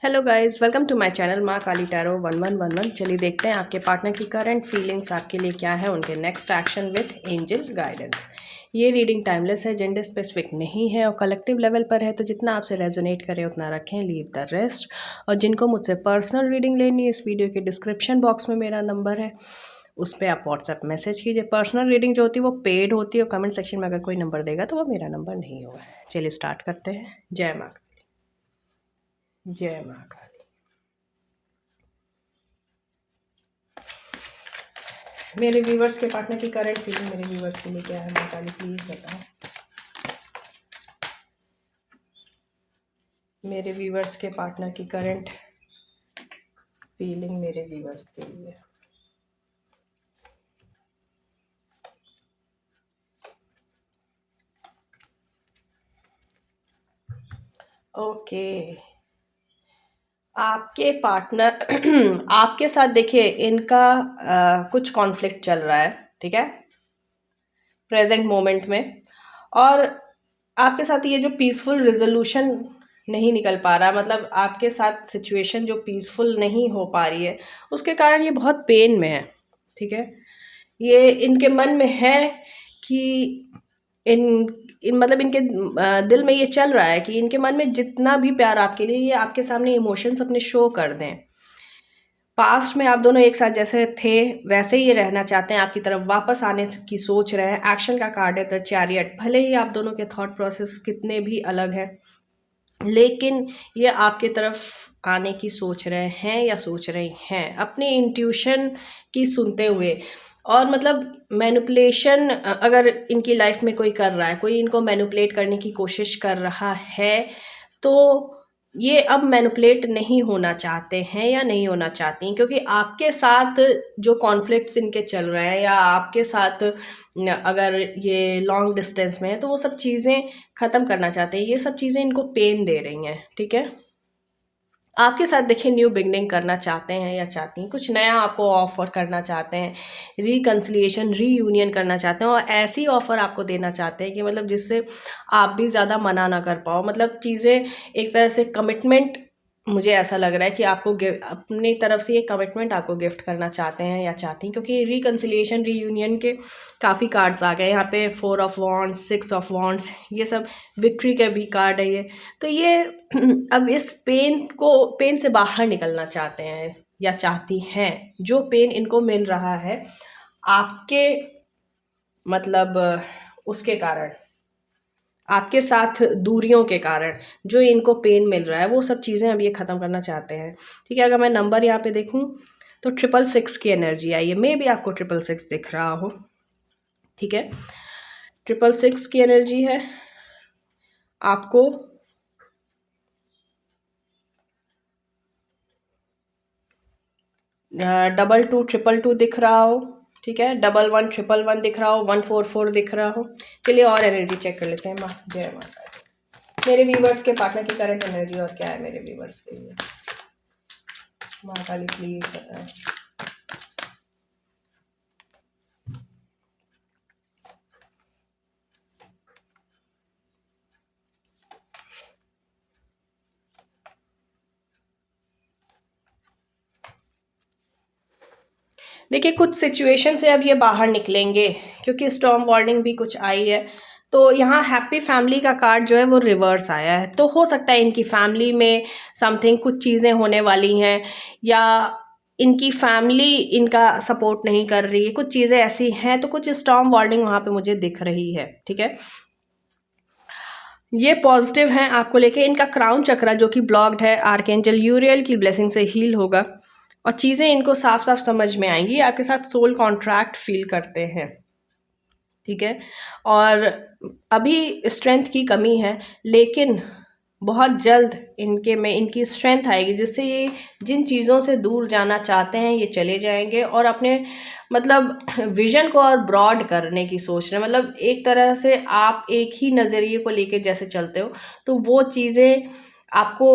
Hello guys, welcome to my channel माँ Kali tarot 1111। चलिए देखते हैं आपके पार्टनर की करंट फीलिंग्स आपके लिए क्या है, उनके next action with angel guidance. ये रीडिंग टाइमलेस है, जेंडर स्पेसिफिक नहीं है और कलेक्टिव लेवल पर है, तो जितना आपसे रेजोनेट करे उतना रखें, लीव द रेस्ट। और जिनको मुझसे पर्सनल रीडिंग लेनी है, इस वीडियो के डिस्क्रिप्शन बॉक्स में मेरा नंबर है, उस पर आप व्हाट्सएप मैसेज कीजिए। पर्सनल रीडिंग जो होती है वो पेड होती है और कमेंट सेक्शन में अगर कोई नंबर देगा तो वो मेरा नंबर नहीं होगा। चलिए स्टार्ट करते हैं। जय माँ काली, जय माँ काली। मेरे व्यूवर्स के पार्टनर की करंट फीलिंग मेरे व्यूवर्स के लिए क्या है, माँ काली प्लीज बताओ। मेरे व्यूवर्स के पार्टनर की करंट फीलिंग मेरे व्यूवर्स के लिए। ओके, आपके पार्टनर आपके साथ देखिए, इनका कुछ कॉन्फ्लिक्ट चल रहा है, ठीक है, प्रेजेंट मोमेंट में। और आपके साथ ये जो पीसफुल रिजोल्यूशन नहीं निकल पा रहा, मतलब आपके साथ सिचुएशन जो पीसफुल नहीं हो पा रही है, उसके कारण ये बहुत पेन में है, ठीक है। ये इनके मन में है कि मतलब इनके दिल में ये चल रहा है कि इनके मन में जितना भी प्यार आपके लिए, ये आपके सामने इमोशंस अपने शो कर दें। पास्ट में आप दोनों एक साथ जैसे थे वैसे ही ये रहना चाहते हैं, आपकी तरफ वापस आने की सोच रहे हैं। एक्शन का कार्ड है द चैरियट। भले ही आप दोनों के थॉट प्रोसेस कितने भी अलग हैं, लेकिन ये आपके तरफ आने की सोच रहे हैं या सोच रही हैं, अपनी इंट्यूशन की सुनते हुए। और मतलब मैनिपुलेशन अगर इनकी लाइफ में कोई कर रहा है, कोई इनको मैनिपुलेट करने की कोशिश कर रहा है, तो ये अब मैनिपुलेट नहीं होना चाहते हैं या नहीं होना चाहती, क्योंकि आपके साथ जो कॉन्फ्लिक्ट्स इनके चल रहे हैं या आपके साथ अगर ये लॉन्ग डिस्टेंस में है, तो वो सब चीज़ें ख़त्म करना चाहते हैं। ये सब चीज़ें इनको पेन दे रही हैं, ठीक है। आपके साथ देखिए न्यू बिगनिंग करना चाहते हैं या चाहती हैं, कुछ नया आपको ऑफर करना चाहते हैं, रिकन्सिलिएशन रीयूनियन करना चाहते हैं, और ऐसी ऑफर आपको देना चाहते हैं कि मतलब जिससे आप भी ज़्यादा मना ना कर पाओ। मतलब चीज़ें एक तरह से कमिटमेंट, मुझे ऐसा लग रहा है कि आपको अपनी तरफ से ये कमिटमेंट आपको गिफ्ट करना चाहते हैं या चाहती हैं, क्योंकि रिकन्सिलिएशन रीयूनियन के काफ़ी कार्ड्स आ गए यहाँ पे। 4 ऑफ वॉन्ड्स, 6 ऑफ वॉन्ड्स, ये सब विक्ट्री के भी कार्ड है ये। तो ये अब इस पेन से बाहर निकलना चाहते हैं या चाहती हैं। जो पेन इनको मिल रहा है आपके मतलब उसके कारण, आपके साथ दूरियों के कारण जो इनको पेन मिल रहा है, वो सब चीज़ें अब ये ख़त्म करना चाहते हैं, ठीक है। अगर मैं नंबर यहाँ पे देखूँ तो 666 की एनर्जी आई है। मे भी आपको 666 दिख रहा हो, ठीक है। 666 की एनर्जी है। आपको 2222 दिख रहा हो, ठीक है। 111111 दिख रहा हो, 144 दिख रहा हो। चलिए और एनर्जी चेक कर लेते हैं। माँ जय माता दी। मेरे व्यूवर्स के पार्टनर की करंट एनर्जी और क्या है मेरे व्यूवर्स के लिए, माँ काली प्लीज बताएं। देखिए कुछ सिचुएशन से अब ये बाहर निकलेंगे, क्योंकि स्टॉर्म वार्निंग भी कुछ आई है। तो यहाँ हैप्पी फैमिली का कार्ड जो है वो रिवर्स आया है, तो हो सकता है इनकी फैमिली में समथिंग, कुछ चीज़ें होने वाली हैं, या इनकी फैमिली इनका सपोर्ट नहीं कर रही है, कुछ चीज़ें ऐसी हैं। तो कुछ स्टॉर्म वार्निंग वहाँ पे मुझे दिख रही है, ठीक है। ये पॉजिटिव हैं आपको लेके। इनका क्राउन चक्रा जो कि ब्लॉक्ड है, आर्कएंजल यूरियल की ब्लेसिंग से हील होगा और चीज़ें इनको साफ साफ समझ में आएंगी। आपके साथ सोल कॉन्ट्रैक्ट फील करते हैं, ठीक है। और अभी स्ट्रेंथ की कमी है, लेकिन बहुत जल्द इनके में इनकी स्ट्रेंथ आएगी, जिससे ये जिन चीज़ों से दूर जाना चाहते हैं ये चले जाएंगे और अपने मतलब विजन को और ब्रॉड करने की सोच रहे हैं। मतलब एक तरह से आप एक ही नज़रिए को लेके जैसे चलते हो, तो वो चीज़ें आपको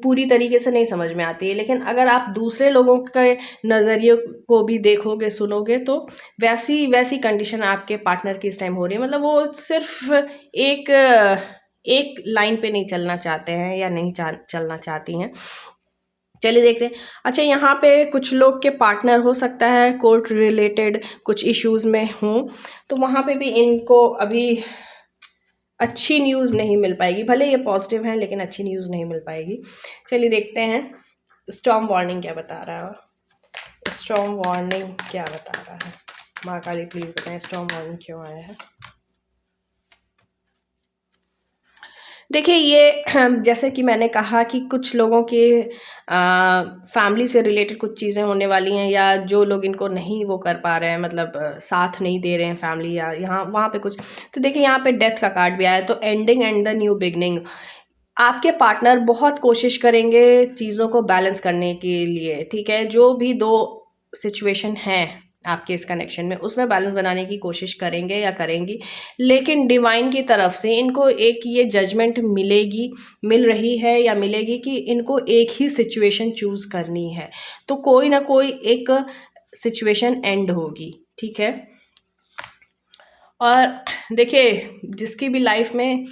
पूरी तरीके से नहीं समझ में आती है, लेकिन अगर आप दूसरे लोगों के नज़रिए को भी देखोगे, सुनोगे, तो वैसी वैसी कंडीशन आपके पार्टनर की इस टाइम हो रही है। मतलब वो सिर्फ एक एक लाइन पे नहीं चलना चाहते हैं या नहीं चलना चाहती हैं। चलिए देखते हैं। अच्छा, यहाँ पे कुछ लोग के पार्टनर हो सकता है कोर्ट रिलेटेड कुछ इश्यूज़ में हों, तो वहाँ पे भी इनको अभी अच्छी न्यूज़ नहीं मिल पाएगी। भले ये पॉजिटिव है लेकिन अच्छी न्यूज़ नहीं मिल पाएगी। चलिए देखते हैं स्टॉर्म वार्निंग क्या बता रहा है। स्टॉर्म वार्निंग क्या बता रहा है, माँ काली प्लीज़ बताएं स्टॉर्म वार्निंग क्यों आया है। देखिए ये जैसे कि मैंने कहा कि कुछ लोगों के फैमिली से रिलेटेड कुछ चीज़ें होने वाली हैं, या जो लोग इनको नहीं वो कर पा रहे हैं, मतलब साथ नहीं दे रहे हैं फैमिली, या यहाँ वहाँ पे कुछ। तो देखिए यहाँ पे डेथ का कार्ड भी आया है, तो ending and the new beginning. आपके पार्टनर बहुत कोशिश करेंगे चीज़ों को बैलेंस करने के लिए, ठीक है। जो भी दो सिचुएशन है आपके इस कनेक्शन में, उसमें बैलेंस बनाने की कोशिश करेंगे या करेंगी, लेकिन डिवाइन की तरफ से इनको एक ये जजमेंट मिल रही है या मिलेगी कि इनको एक ही सिचुएशन चूज़ करनी है। तो कोई ना कोई एक सिचुएशन एंड होगी, ठीक है। और देखिए जिसकी भी लाइफ में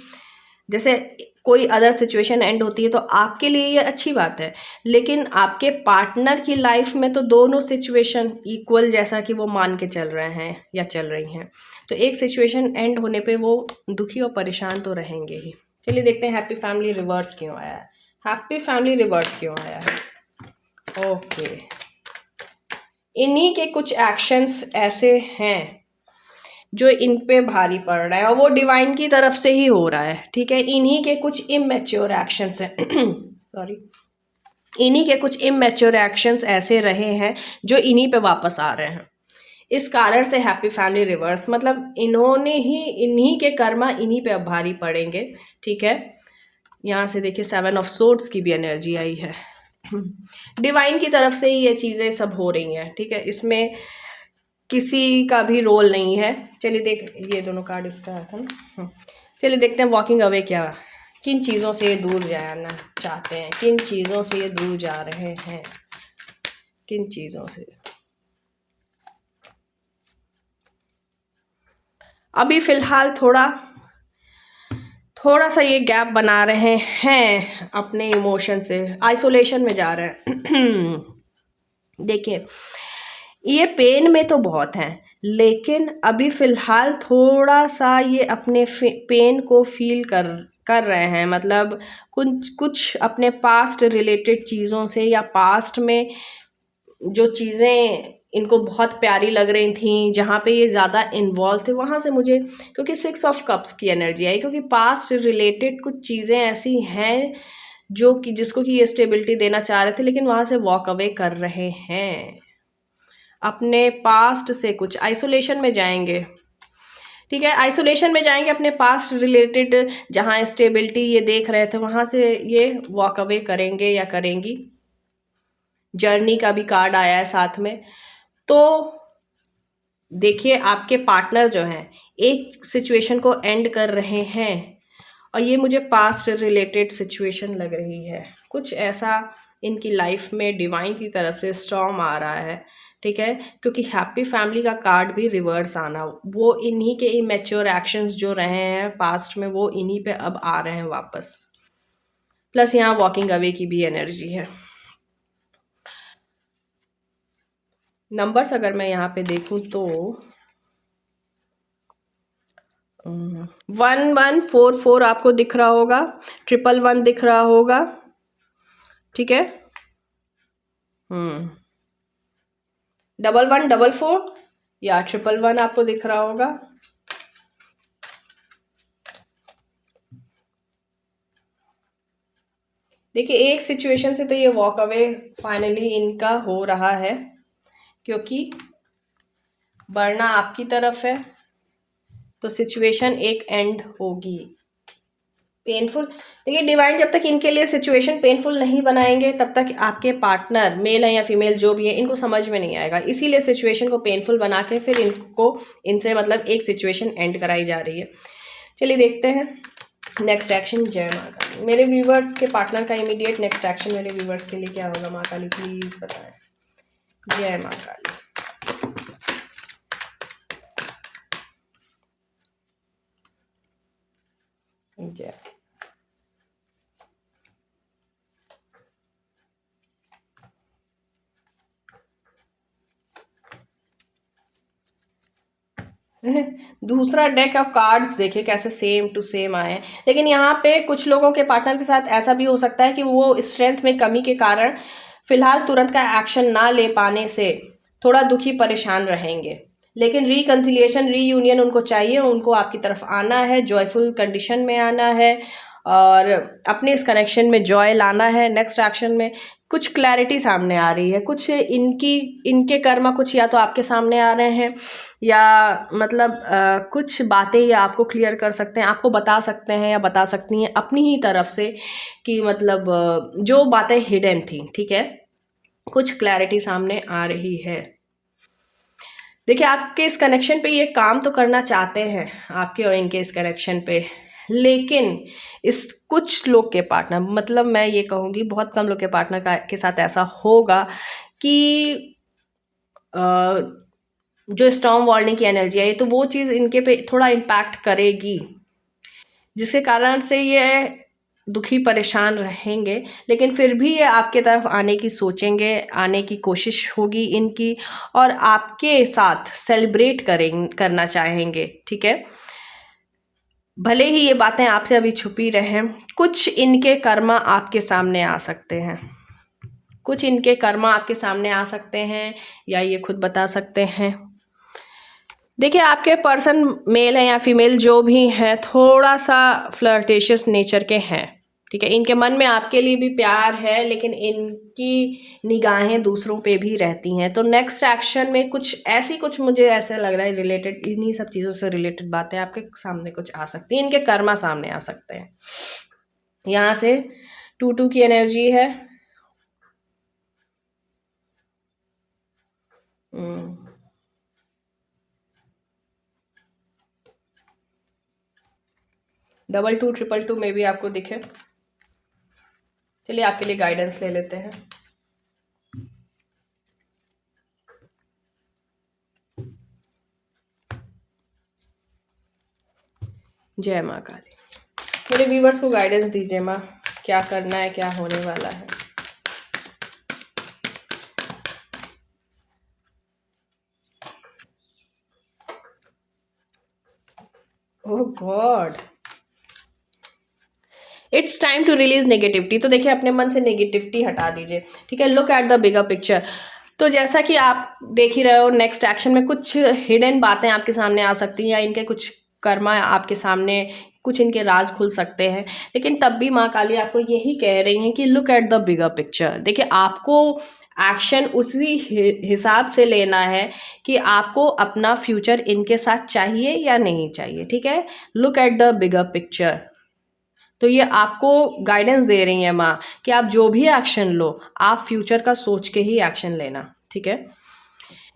जैसे कोई अदर सिचुएशन एंड होती है तो आपके लिए ये अच्छी बात है, लेकिन आपके पार्टनर की लाइफ में तो दोनों सिचुएशन इक्वल जैसा कि वो मान के चल रहे हैं या चल रही हैं, तो एक सिचुएशन एंड होने पे वो दुखी और परेशान तो रहेंगे ही। चलिए देखते हैं हैप्पी फैमिली रिवर्स क्यों आया है। हैप्पी फैमिली रिवर्स क्यों आया है। ओके, इन्हीं के कुछ एक्शंस ऐसे हैं जो इन पे भारी पड़ रहा है, और वो डिवाइन की तरफ से ही हो रहा है, ठीक है। इन्हीं के कुछ इमेच्योर एक्शंस हैं सॉरी, इन्हीं के कुछ इमेच्योर एक्शंस ऐसे रहे हैं जो इन्हीं पे वापस आ रहे हैं। इस कारण से हैप्पी फैमिली रिवर्स, मतलब इन्हीं के कर्मा इन्हीं पे अब भारी पड़ेंगे, ठीक है। यहाँ से देखिए 7 ऑफ सोर्ड्स की भी एनर्जी आई है डिवाइन की तरफ से ही ये चीज़ें सब हो रही हैं, ठीक है। इसमें किसी का भी रोल नहीं है। चलिए ये दोनों कार्ड इसका था ना। चलिए देखते हैं वॉकिंग अवे क्या, किन चीज़ों से ये दूर जाना चाहते हैं, किन चीज़ों से ये दूर जा रहे हैं, किन चीज़ों से। अभी फिलहाल थोड़ा सा ये गैप बना रहे हैं अपने इमोशन से, आइसोलेशन में जा रहे हैं देखिए ये पेन में तो बहुत हैं, लेकिन अभी फ़िलहाल थोड़ा सा ये अपने पेन को फील कर रहे हैं, मतलब कुछ अपने पास्ट रिलेटेड चीज़ों से, या पास्ट में जो चीज़ें इनको बहुत प्यारी लग रही थी, जहाँ पे ये ज़्यादा इन्वॉल्व थे, वहाँ से मुझे, क्योंकि 6 ऑफ कप्स की एनर्जी आई, क्योंकि पास्ट रिलेटेड कुछ चीज़ें ऐसी हैं जो कि जिसको कि ये स्टेबिलिटी देना चाह रहे थे, लेकिन वहाँ से वॉक अवे कर रहे हैं। अपने पास्ट से कुछ आइसोलेशन में जाएंगे, ठीक है। आइसोलेशन में जाएंगे, अपने पास्ट रिलेटेड जहाँ स्टेबिलिटी ये देख रहे थे वहाँ से ये वॉक अवे करेंगे या करेंगी। जर्नी का भी कार्ड आया है साथ में। तो देखिए आपके पार्टनर जो हैं एक सिचुएशन को एंड कर रहे हैं, और ये मुझे पास्ट रिलेटेड सिचुएशन लग रही है। कुछ ऐसा इनकी लाइफ में डिवाइन की तरफ से स्टॉर्म आ रहा है, ठीक है। क्योंकि हैप्पी फैमिली का कार्ड भी रिवर्स आना, वो इन्हीं के इमेच्योर एक्शंस जो रहे हैं पास्ट में, वो इन्हीं पे अब आ रहे हैं वापस। प्लस यहाँ वॉकिंग अवे की भी एनर्जी है। नंबर्स अगर मैं यहाँ पे देखूँ तो 1144 आपको दिख रहा होगा, 111 दिख रहा होगा, ठीक है। 1144 या 111 आपको दिख रहा होगा। देखिए एक सिचुएशन से तो ये वॉक अवे फाइनली इनका हो रहा है, क्योंकि बढ़ना आपकी तरफ है, तो सिचुएशन एक एंड होगी। पेनफुल, देखिए डिवाइन जब तक इनके लिए सिचुएशन पेनफुल नहीं बनाएंगे तब तक आपके पार्टनर मेल है या फीमेल जो भी है इनको समझ में नहीं आएगा, इसीलिए सिचुएशन को पेनफुल बना के फिर इनसे मतलब एक सिचुएशन एंड कराई जा रही है। चलिए देखते हैं नेक्स्ट एक्शन। जय माँ काली, मेरे व्यूवर्स के पार्टनर का इमीडिएट नेक्स्ट एक्शन मेरे व्यूवर्स के लिए क्या होगा, माँ काली प्लीज बताएं। जय माँ काली। जय दूसरा डेक ऑफ कार्ड्स देखिए कैसे सेम टू सेम आए हैं। लेकिन यहाँ पे कुछ लोगों के पार्टनर के साथ ऐसा भी हो सकता है कि वो स्ट्रेंथ में कमी के कारण फिलहाल तुरंत का एक्शन ना ले पाने से थोड़ा दुखी परेशान रहेंगे। लेकिन रिकन्सिलिएशन रीयूनियन उनको चाहिए, उनको आपकी तरफ आना है, जॉयफुल कंडीशन में आना है और अपने इस कनेक्शन में जॉय लाना है। नेक्स्ट एक्शन में कुछ क्लैरिटी सामने आ रही है, कुछ इनके कर्मा कुछ या तो आपके सामने आ रहे हैं या मतलब कुछ बातें ये आपको क्लियर कर सकते हैं, आपको बता सकते हैं या बता सकती हैं अपनी ही तरफ से कि मतलब जो बातें हिडन थी, ठीक है, कुछ क्लैरिटी सामने आ रही है। देखिए आपके इस कनेक्शन पे ये काम तो करना चाहते हैं, आपके और इनके इस कनेक्शन पे, लेकिन इस कुछ लोग के पार्टनर, मतलब मैं ये कहूँगी बहुत कम लोग के पार्टनर के साथ ऐसा होगा कि जो स्टॉर्म वार्निंग की एनर्जी है तो वो चीज़ इनके पे थोड़ा इम्पैक्ट करेगी, जिसके कारण से ये दुखी परेशान रहेंगे। लेकिन फिर भी ये आपके तरफ आने की सोचेंगे, आने की कोशिश होगी इनकी और आपके साथ सेलिब्रेट करना चाहेंगे, ठीक है। भले ही ये बातें आपसे अभी छुपी रहें, कुछ इनके कर्मा आपके सामने आ सकते हैं, कुछ इनके कर्मा आपके सामने आ सकते हैं या ये खुद बता सकते हैं। देखिए आपके पर्सन मेल है या फीमेल जो भी हैं थोड़ा सा फ्लर्टेशियस नेचर के हैं, ठीक है। इनके मन में आपके लिए भी प्यार है लेकिन इनकी निगाहें दूसरों पे भी रहती हैं। तो नेक्स्ट एक्शन में कुछ मुझे ऐसा लग रहा है रिलेटेड, इन्हीं सब चीज़ों से रिलेटेड बातें आपके सामने कुछ आ सकती हैं, इनके कर्मा सामने आ सकते हैं। यहाँ से 2-2 की एनर्जी है। डबल 2 ट्रिपल 2 में भी आपको दिखे। चलिए आपके लिए गाइडेंस ले लेते हैं। जय माँ काली। मेरे व्यूवर्स को गाइडेंस दीजिए माँ, क्या करना है, क्या होने वाला है। Oh God, it's time to release negativity. तो देखिए अपने मन से नेगेटिविटी हटा दीजिए, ठीक है। Look at the bigger picture. तो जैसा कि आप देख ही रहे हो नेक्स्ट एक्शन में कुछ हिडन बातें आपके सामने आ सकती हैं या इनके कुछ कर्मा आपके सामने, कुछ इनके राज खुल सकते हैं। लेकिन तब भी माँ काली आपको यही कह रही हैं कि look at the bigger picture. देखिए आपको एक्शन उसी हिसाब से लेना है कि आपको अपना फ्यूचर इनके साथ चाहिए या नहीं चाहिए, ठीक है। Look at the bigger picture. तो ये आपको गाइडेंस दे रही है माँ कि आप जो भी एक्शन लो आप फ्यूचर का सोच के ही एक्शन लेना, ठीक है।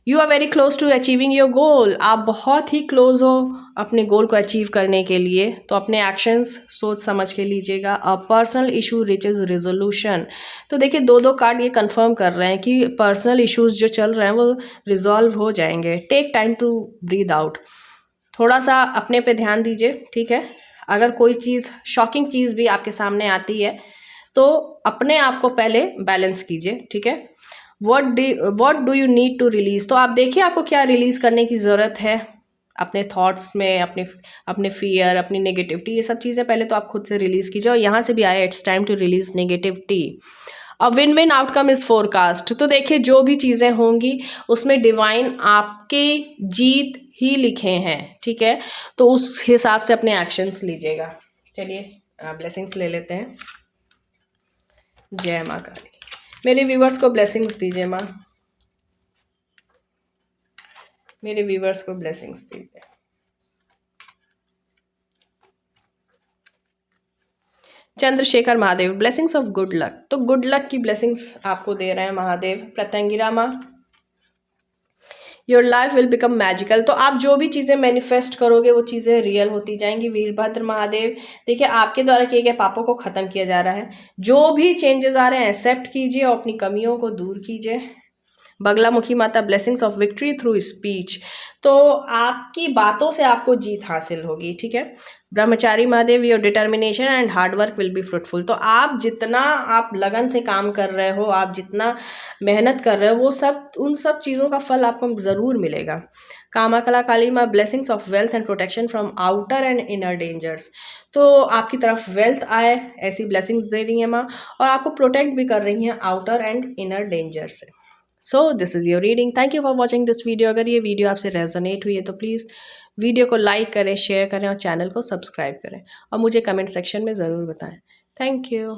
You are very close to achieving your goal. आप बहुत ही क्लोज हो अपने गोल को अचीव करने के लिए, तो अपने एक्शंस सोच समझ के लीजिएगा। A personal issue reaches resolution. तो देखिए 2-2 कार्ड ये कंफर्म कर रहे हैं कि पर्सनल इश्यूज जो चल रहे हैं वो रिजॉल्व हो जाएंगे। Take time to breathe out. थोड़ा सा अपने पे ध्यान दीजिए, ठीक है। अगर कोई चीज़ शॉकिंग चीज़ भी आपके सामने आती है तो अपने आप को पहले बैलेंस कीजिए, ठीक है। What do you need to release. तो आप देखिए आपको क्या रिलीज करने की ज़रूरत है अपने थॉट्स में, अपने फियर, अपनी नेगेटिविटी, ये सब चीज़ें पहले तो आप खुद से रिलीज़ कीजिए। और यहाँ से भी आया it's time to release negativity. A win win outcome is forecast. तो देखिए जो भी चीज़ें होंगी उसमें डिवाइन आपके जीत ही लिखे हैं, ठीक है। तो उस हिसाब से अपने एक्शंस लीजिएगा। चलिए ब्लेसिंग्स ले लेते हैं। जय माँ काली। मेरे व्यूवर्स को ब्लेसिंग्स दीजिए माँ, मेरे व्यूवर्स को ब्लेसिंग्स दीजिए। Chandrashekhar Mahadev, blessings of good luck. तो गुड लक की ब्लेसिंग्स आपको दे रहे हैं महादेव। प्रत्यंगिरा माँ, your life will become magical. तो आप जो भी चीज़ें मैनिफेस्ट करोगे वो चीज़ें रियल होती जाएंगी। वीरभद्र महादेव, देखिए आपके द्वारा किए गए पापों को ख़त्म किया जा रहा है। जो भी चेंजेस आ रहे हैं एक्सेप्ट कीजिए और अपनी कमियों को दूर कीजिए। बगलामुखी माता blessings of victory through speech, तो आपकी बातों से आपको जीत हासिल होगी, ठीक है। ब्रह्मचारी Mahadev, your determination and hard work will be fruitful, तो आप जितना आप लगन से काम कर रहे हो, आप जितना मेहनत कर रहे हो, वो सब उन सब चीज़ों का फल आपको ज़रूर मिलेगा। कामाकला काली माँ blessings of wealth and protection from outer and inner dangers, तो आपकी तरफ वेल्थ आए ऐसी ब्लेसिंग्स दे रही हैं माँ, और आपको प्रोटेक्ट भी कर रही हैं आउटर एंड इनर डेंजर से। So this is your reading. Thank you for watching this video. अगर ये वीडियो आपसे रेजोनेट हुई है तो प्लीज़ वीडियो को लाइक करें, शेयर करें और चैनल को सब्सक्राइब करें, और मुझे कमेंट सेक्शन में ज़रूर बताएं। Thank you.